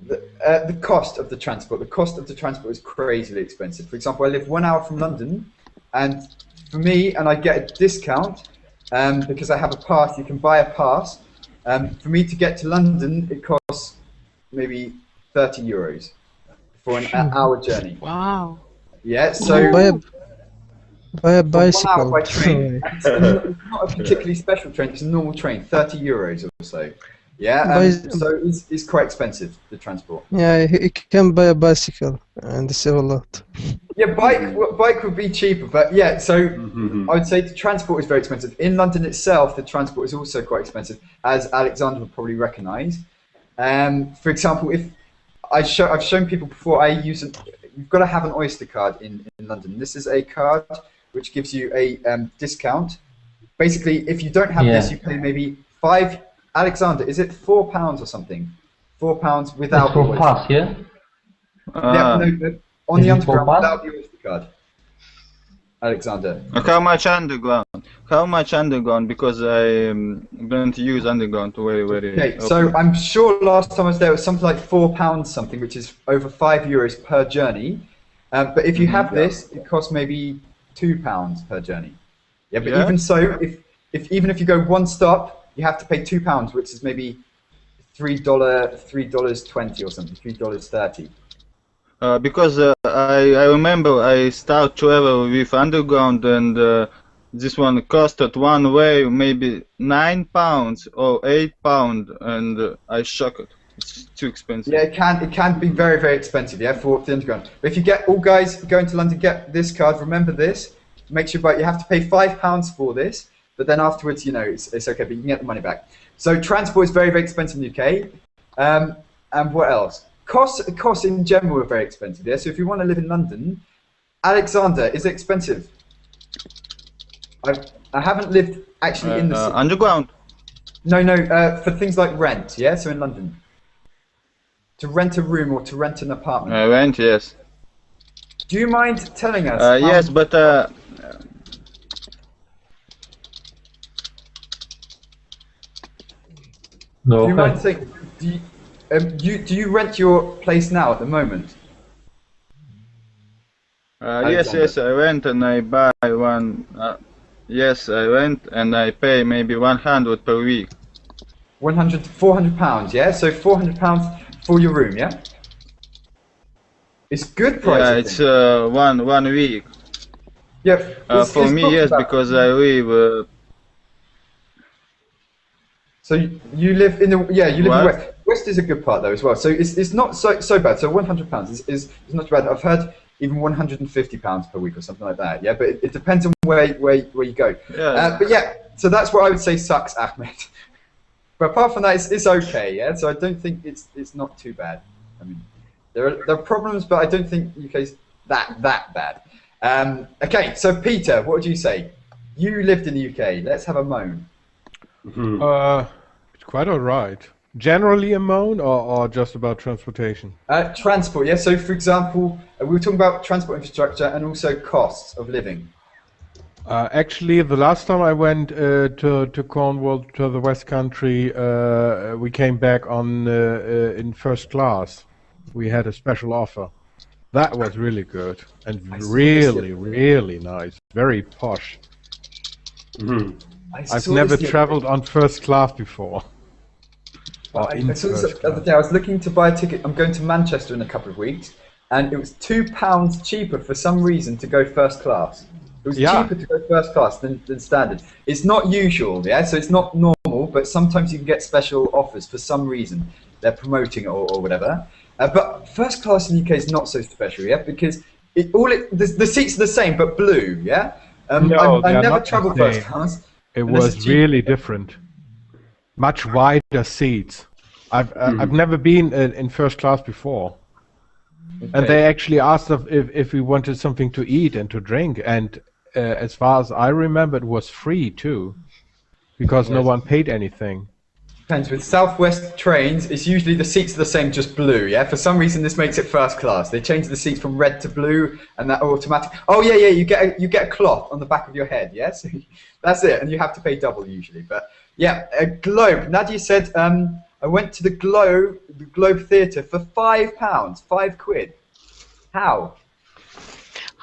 The cost of the transport. The cost of the transport is crazily expensive. For example, I live 1 hour from London, and for me, and I get a discount because I have a pass. You can buy a pass. For me to get to London, it costs maybe 30 euros for an hour journey. Wow. Yeah, so By a for 1 bicycle. hour by train. It's not a particularly special train, it's a normal train, 30 euros or so. Yeah, so it's quite expensive, the transport. Yeah, you can buy a bicycle, and it's a lot. Yeah, bike would be cheaper, but yeah, so I would say the transport is very expensive. In London itself, the transport is also quite expensive, as Alexander would probably recognise. For example, if I've shown people before, you've got to have an Oyster card in London. This is a card which gives you a discount. Basically, if you don't have this, you pay maybe Alexander, is it £4 or something? £4 without the Oyster pass, yeah? no, on the underground without the Oyster card. Alexander. How much underground? How much underground? Because I don't use underground very. Okay, so I'm sure last time I was there it was something like £4 something, which is over €5 per journey. But if you have this, it costs maybe £2 per journey. Yeah, but even so, even if you go one stop, you have to pay £2, which is maybe $3.20 or something, $3.30. Because I remember I start travel with underground, and this one costed one way maybe £9 or £8, and I shocked. It's too expensive. Yeah, it can be very, very expensive. Yeah, for the underground. But if you get all guys going to London, get this card. Remember this. Make sure, but you have to pay £5 for this. But then afterwards, it's okay, but you can get the money back. So transport is very, very expensive in the UK. And what else? Costs in general are very expensive. Yeah. So if you want to live in London, Alexander, is it expensive? I haven't lived actually in the city. Underground. No, for things like rent. Yeah. So in London, to rent a room or to rent an apartment. Rent, yes. Do you mind telling us? Yes, but. Do you mind saying? Do you rent your place now at the moment? Yes, I rent and I buy one. Yes, I rent and I pay maybe 100 per week. 400 pounds, yeah. So 400 pounds for your room, yeah. It's good price. Yeah, it's one week. Yeah. For me, yes, because I live. So you live in the you live in the west. West is a good part though as well. So it's not so bad. So 100 pounds is not too bad. I've heard even 150 pounds per week or something like that. Yeah, but it depends on where you go. Yeah. But yeah, so that's what I would say sucks, Ahmed. But apart from that, it's okay. Yeah. So I don't think it's not too bad. I mean, there are problems, but I don't think UK's that bad. Okay. So Peter, what would you say? You lived in the UK. Let's have a moan. It's quite alright. Generally a moan or just about transportation? Transport, yeah. So for example, we were talking about transport infrastructure and also costs of living. Actually, the last time I went to Cornwall, to the West Country, we came back in first class. We had a special offer. That was really good and really nice. Very posh. I've never traveled on first class before. I saw this the other day. I was looking to buy a ticket. I'm going to Manchester in a couple of weeks, and it was £2 cheaper for some reason to go first class. It was cheaper to go first class than standard. It's not usual, yeah. So it's not normal, but sometimes you can get special offers for some reason. They're promoting it or whatever. But first class in the UK is not so special, yeah, because the seats are the same but blue, yeah. No, I never travelled first class. It was really different. Much wider seats. I've never been in first class before. Okay. And they actually asked us if we wanted something to eat and to drink, and as far as I remember, it was free too, because no one paid anything. Depends. With Southwest trains, it's usually the seats are the same, just blue. Yeah. For some reason, this makes it first class. They change the seats from red to blue, and that automatic. Oh yeah. You get a cloth on the back of your head. Yeah. So that's it, and you have to pay double usually. But yeah, a Globe. Nadia said, I went to the Globe Theatre for £5, £5. How?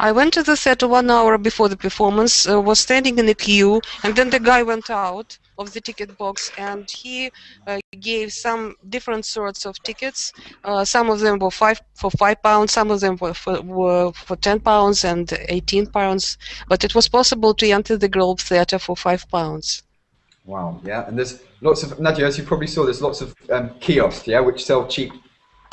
I went to the theater 1 hour before the performance, was standing in a queue, and then the guy went out of the ticket box and he gave some different sorts of tickets. Some of them were for £5, some of them were for £10 and £18, but it was possible to enter the Globe Theatre for £5. Wow, yeah, and there's lots of, Nadia, as you probably saw, there's lots of kiosks, yeah, which sell cheap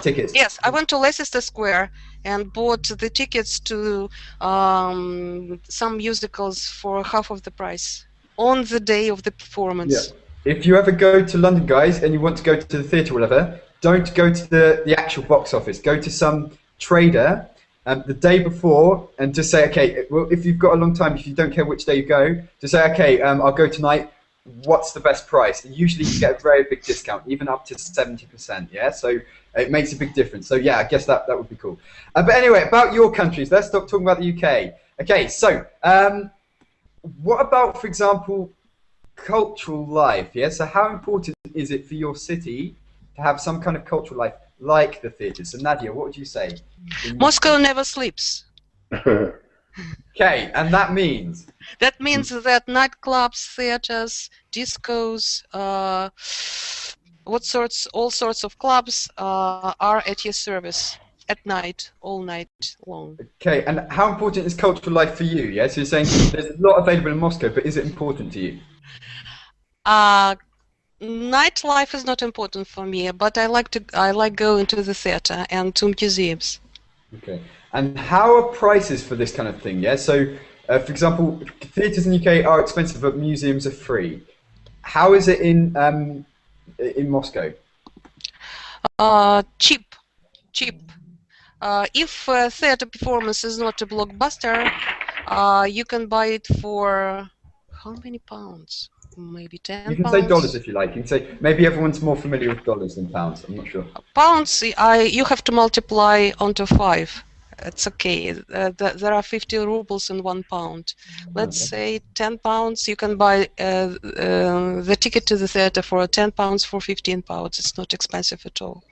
tickets. Yes, I went to Leicester Square and bought the tickets to some musicals for half of the price on the day of the performance. Yeah. If you ever go to London, guys, and you want to go to the theatre or whatever, don't go to the actual box office. Go to some trader the day before and just say, okay, well, if you've got a long time, if you don't care which day you go, just say, okay, I'll go tonight. What's the best price? And usually you get a very big discount, even up to 70%, yeah? So it makes a big difference. So yeah, I guess that would be cool. But anyway, about your countries, let's stop talking about the UK. Okay, so what about, for example, cultural life, yeah? So how important is it for your city to have some kind of cultural life like the theatres? So Nadia, what would you say? Moscow never sleeps. Okay, and that means? That means that nightclubs, theaters, discos, all sorts of clubs are at your service at night, all night long. Okay, and how important is cultural life for you? Yeah, so you're saying there's a lot available in Moscow, but is it important to you? Nightlife is not important for me, but I like going to the theater and to museums. Okay. And how are prices for this kind of thing? Yeah. So, for example, theatres in the UK are expensive, but museums are free. How is it in Moscow? Cheap. If a theater performance is not a blockbuster, you can buy it for how many pounds? Maybe 10 You can pounds. say dollars if you like. You can say maybe everyone's more familiar with dollars than pounds. I'm not sure. Pounds, you have to multiply onto 5. It's okay. There are 50 rubles in 1 pound. Let's say 10 pounds. You can buy the ticket to the theater for 10 pounds, for 15 pounds. It's not expensive at all.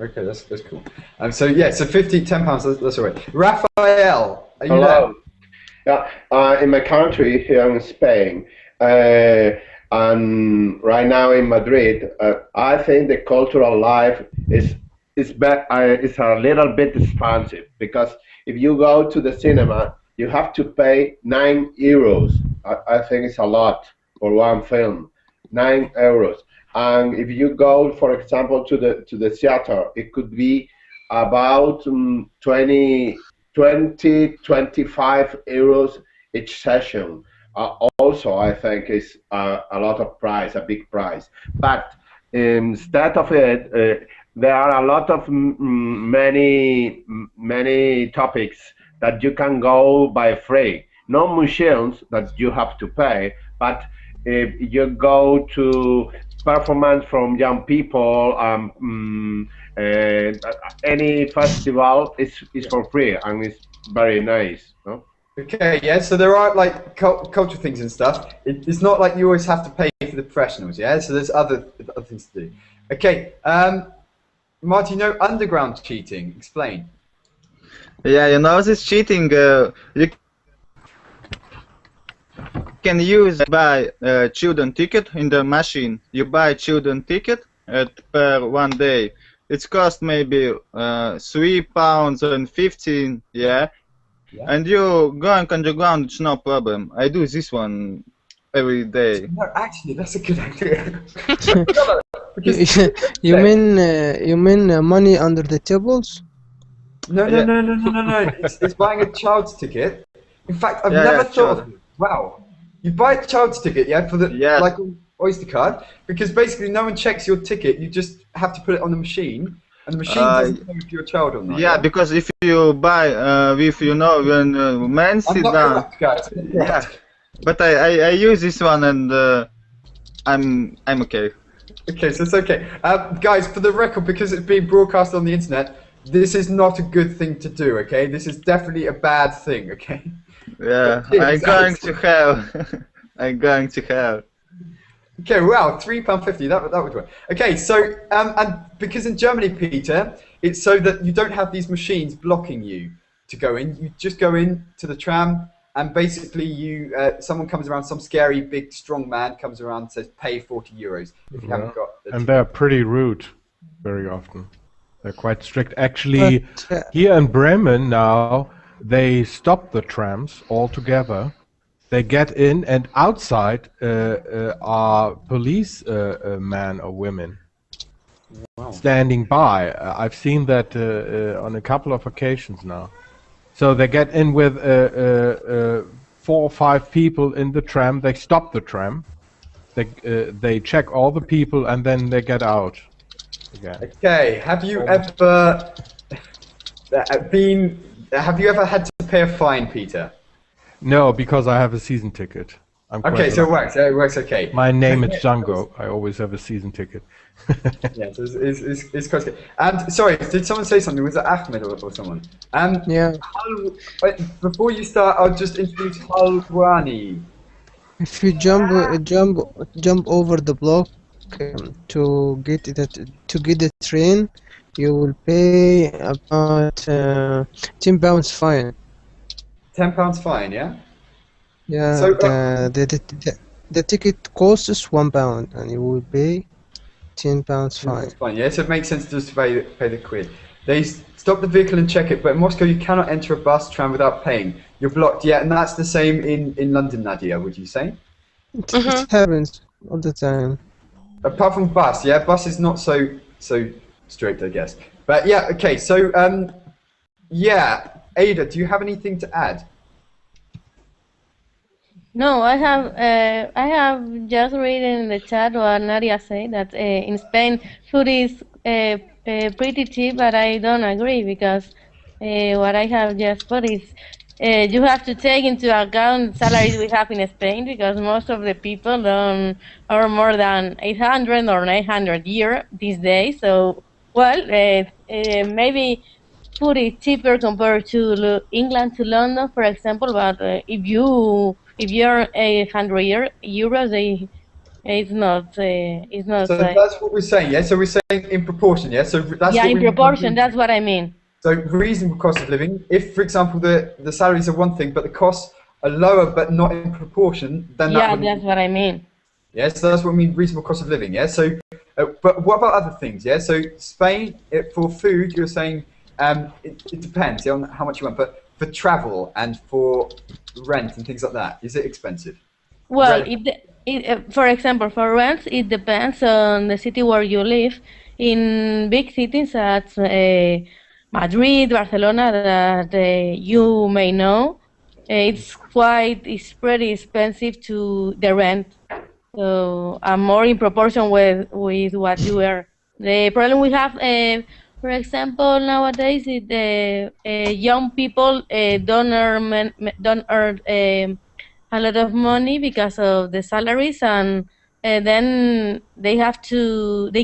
Okay, that's cool. So yeah, so 10 pounds. That's all right. Raphael, are you Hello. there? Yeah, in my country here in Spain, and right now in Madrid, I think the cultural life is a little bit expensive, because if you go to the cinema, you have to pay €9. I think it's a lot for one film, €9. And if you go, for example, to the theater, it could be about 20, 25 euros each session. Also, I think is a lot of price, a big price. But instead of it, there are a lot of many topics that you can go by free. No museums that you have to pay, but if you go to performance from young people, any festival is for free, and it's very nice. No? Okay, yeah, so there are like cultural things and stuff. It's not like you always have to pay for the professionals, yeah? So there's other things to do. Okay, Marty, you know underground cheating. Explain. Yeah, you know this cheating, you can use buy children ticket in the machine. You buy children ticket per 1 day. It's cost maybe £3.15, yeah? And you going underground, it's no problem. I do this one every day. No, actually, that's a good idea. You mean money under the tables? No. It's buying a child's ticket. In fact, I've never thought of it. Wow. You buy a child's ticket, yeah, for the like Oyster card, because basically no one checks your ticket. You just have to put it on the machine, and the machine doesn't know if you're a child or not. Yeah, because if you buy with when men sit down. Correct, guys. Yeah, but I use this one and I'm okay. Okay, so it's okay. Guys, for the record, because it's being broadcast on the internet, this is not a good thing to do. Okay, this is definitely a bad thing. Okay. Yeah, I'm going to hell. I'm going to hell. Okay, wow, £3.50. That would work. Okay, so and because in Germany, Peter, it's so that you don't have these machines blocking you. to go in. You just go in to the tram, and basically someone comes around, some scary, big, strong man comes around and says, pay 40 euros if you haven't got the And they're pretty rude very often. They're quite strict. Actually, here in Bremen now, they stop the trams altogether. They get in, and outside are police men or women standing by. I've seen that on a couple of occasions now. So they get in with 4 or 5 people in the tram. They stop the tram. They check all the people, and then they get out again. Okay. Have you ever Have you ever had to pay a fine, Peter? No, because I have a season ticket. Okay, so it works. It works okay. My name is Django. I always have a season ticket. Yes, it's quite good. And sorry, did someone say something? Was it Ahmed or someone? Yeah. Before you start, I'll just introduce Halwani. If you jump over the block to get the train, you will pay about £10 fine. £10 fine, yeah. Yeah. So, the ticket costs £1, and you will pay £10 fine. Fine, yeah. So it makes sense just to pay the quid. They stop the vehicle and check it, but in Moscow you cannot enter a bus, tram without paying. You're blocked, yeah, and that's the same in London, Nadia, would you say? It happens all the time. Apart from bus, yeah, bus is not so strict, I guess. But yeah, okay, so yeah, Ada, do you have anything to add? No, I have just read in the chat what Nadia said, that in Spain food is pretty cheap, but I don't agree, because what I have just put is you have to take into account salaries we have in Spain, because most of the people don't earn more than 800 or 900 a year these days. So, well, maybe food is cheaper compared to England, to London, for example. But if you earn 800 euros, it's not. So that's what we're saying, yeah. So we're saying in proportion, yeah. So that's in proportion. That's what I mean. So reasonable cost of living. If, for example, the salaries are one thing, but the costs are lower, but not in proportion, then that's what I mean. Yeah, so that's what I mean. Reasonable cost of living. Yeah. So, but what about other things? Yeah. So Spain, for food, you're saying it depends on how much you want, but for travel and for rent and things like that, is it expensive? Well, for example, for rent, it depends on the city where you live. In big cities such Madrid, Barcelona, that you may know, it's pretty expensive to the rent. So more in proportion with what you earn. The problem we have, for example, nowadays is the young people don't earn a lot of money because of the salaries, and then they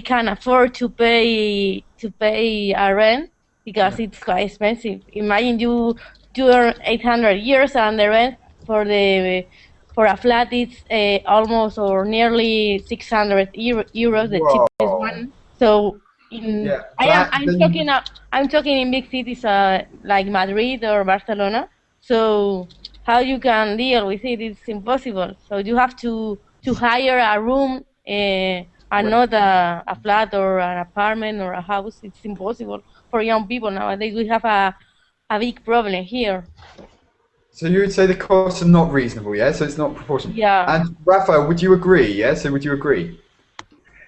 can't afford to pay a rent because it's quite expensive. Imagine you earn 800 years, and the rent for a flat is almost or nearly 600 euros, the cheapest one. So I'm talking in big cities like Madrid or Barcelona. So how you can deal with it? It's impossible. So you have to hire a room and not a flat or an apartment or a house. It's impossible for young people nowadays. We have a big problem here. So you would say the costs are not reasonable, yeah? So it's not proportional. Yeah. And Rafael, would you agree? Yeah. So would you agree?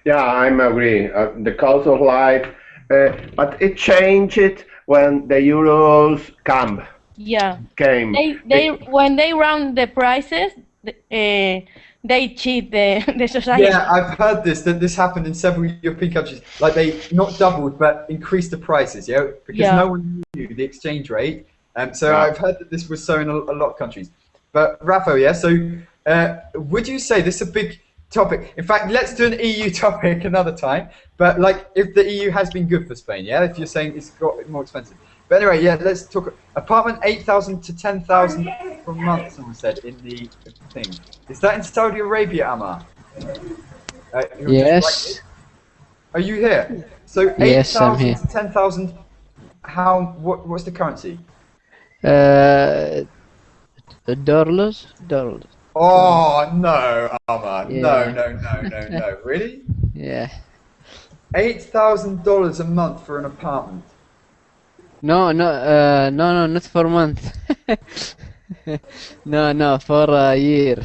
Yeah, I'm agree. The cost of life, but it changed when the euros came. Yeah. Came. When they round the prices, they cheat the society. Yeah, I've heard that this happened in several European countries. Like they not doubled, but increased the prices. Yeah, because no one knew the exchange rate. So I've heard that this was so in a lot of countries. But Rafael, yeah. So would you say this is a big topic? In fact, let's do an EU topic another time. But like, if the EU has been good for Spain, yeah. If you're saying it's got more expensive. But anyway, yeah. Let's talk. Apartment 8,000 to 10,000 per month. Someone said in the thing. Is that in Saudi Arabia, Amar? Yes. Are you here? So 8,000 to 10,000. What's the currency? Dollars. Oh no, Amar. Yeah. No. Really? Yeah. $8,000 a month for an apartment. No, not for a month. No, for a year.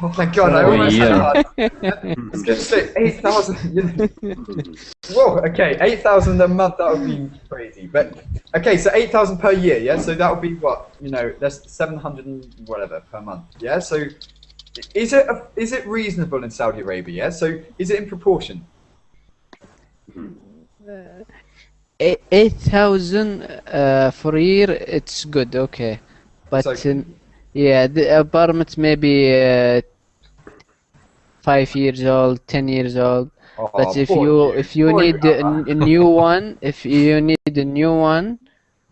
Oh my god, I almost had yeah. I was going to say 8,000. Whoa, okay, 8,000 a month, that would be crazy. But, okay, so 8,000 per year, yeah? So that would be what? You know, that's 700 and whatever per month, yeah? So is it reasonable in Saudi Arabia, yeah? So is it in proportion? 8,000 for a year, it's good, okay. But yeah, the apartment maybe 5 years old, 10 years old. Oh, but if you need a new one,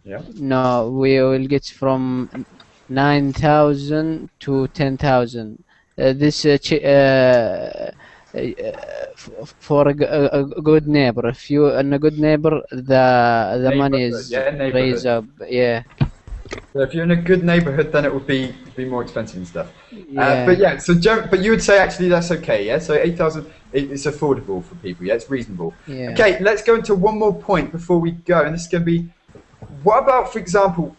yeah. No, we will get from 9,000 to 10,000. This for a good neighbor. If you are a good neighbor, the money is raised up. Yeah. So if you're in a good neighborhood, then it would be more expensive and stuff. Yeah. But yeah, but you would say actually that's okay, yeah? So 8,000, it's affordable for people, yeah? It's reasonable. Yeah. Okay, let's go into one more point before we go, and this is going to be, what about, for example,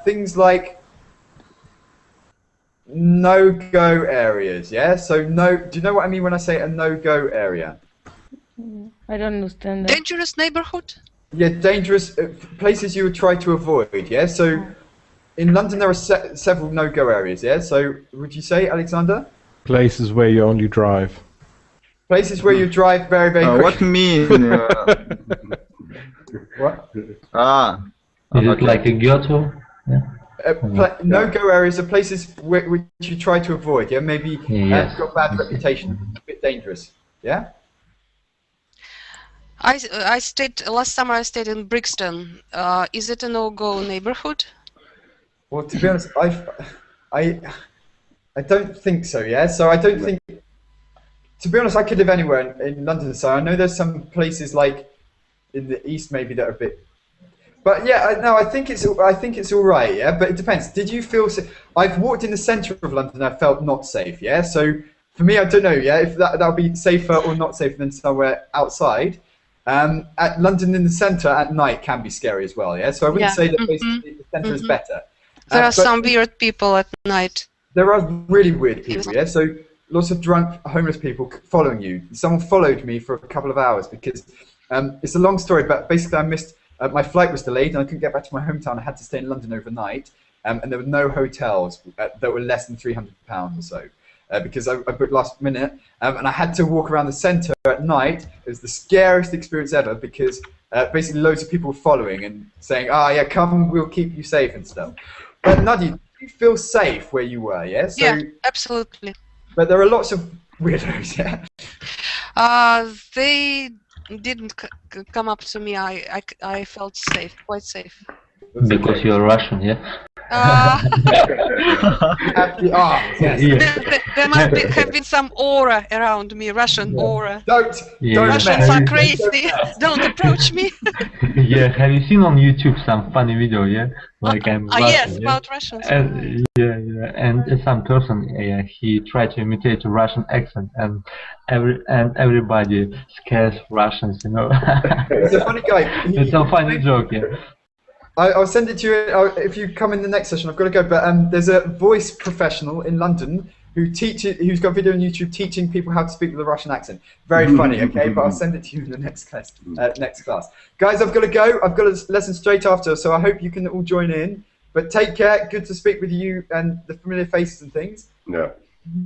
things like no-go areas, yeah? So do you know what I mean when I say a no-go area? I don't understand that. Dangerous neighborhood? Yeah, dangerous places you would try to avoid, yeah? So in London there are several no-go areas, yeah? So would you say, Alexander? Places where you only drive. Places where you drive very, very quickly. What mean? What? Is it like a ghetto? Yeah. No-go areas are places which you try to avoid, yeah? Maybe Yes. got bad reputation, a bit dangerous, yeah? I stayed last summer. I stayed in Brixton. Is it a no-go neighborhood? Well, to be honest, I don't think so. Yeah, so I don't think. To be honest, I could live anywhere in London. So I know there's some places like in the east maybe that are a bit. But yeah, no, I think it's all right. Yeah, but it depends. Did you feel? I've walked in the centre of London. I felt not safe. Yeah, so for me, I don't know. Yeah, if that would be safer or not safer than somewhere outside. At London in the centre at night can be scary as well, yeah? So I wouldn't say that basically the centre is better. There are some weird people at night. There are really weird people, yeah? So lots of drunk, homeless people following you. Someone followed me for a couple of hours because it's a long story, but basically I missed, my flight was delayed and I couldn't get back to my hometown. I had to stay in London overnight and there were no hotels that were less than £300 or so. Because I booked last minute, and I had to walk around the centre at night. It was the scariest experience ever because basically loads of people were following and saying, yeah, come, we'll keep you safe and stuff. But Nadia, did you feel safe where you were, yeah? So, yeah, absolutely. But there are lots of weirdos, yeah? They didn't come up to me. I felt safe, quite safe. Because you're Russian, yeah? There must have been some aura around me, Russian aura. Don't Russians are crazy. Don't approach me. Yeah, have you seen on YouTube some funny video? Yeah, like I'm Russian, yes, about Russians. And, and some person, he tried to imitate a Russian accent, and everybody scares Russians, you know. He's a funny guy. It's a funny joke, yeah. I'll send it to you if you come in the next session. I've got to go, but there's a voice professional in London who's got a video on YouTube teaching people how to speak with a Russian accent. Very funny, okay? But I'll send it to you in the next class. Guys, I've got to go. I've got a lesson straight after, so I hope you can all join in. But take care. Good to speak with you and the familiar faces and things. Yeah.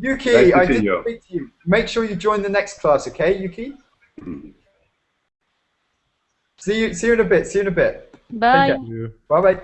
Yuki, I didn't speak to you. Make sure you join the next class, okay, Yuki? See you in a bit. Bye. Bye-bye.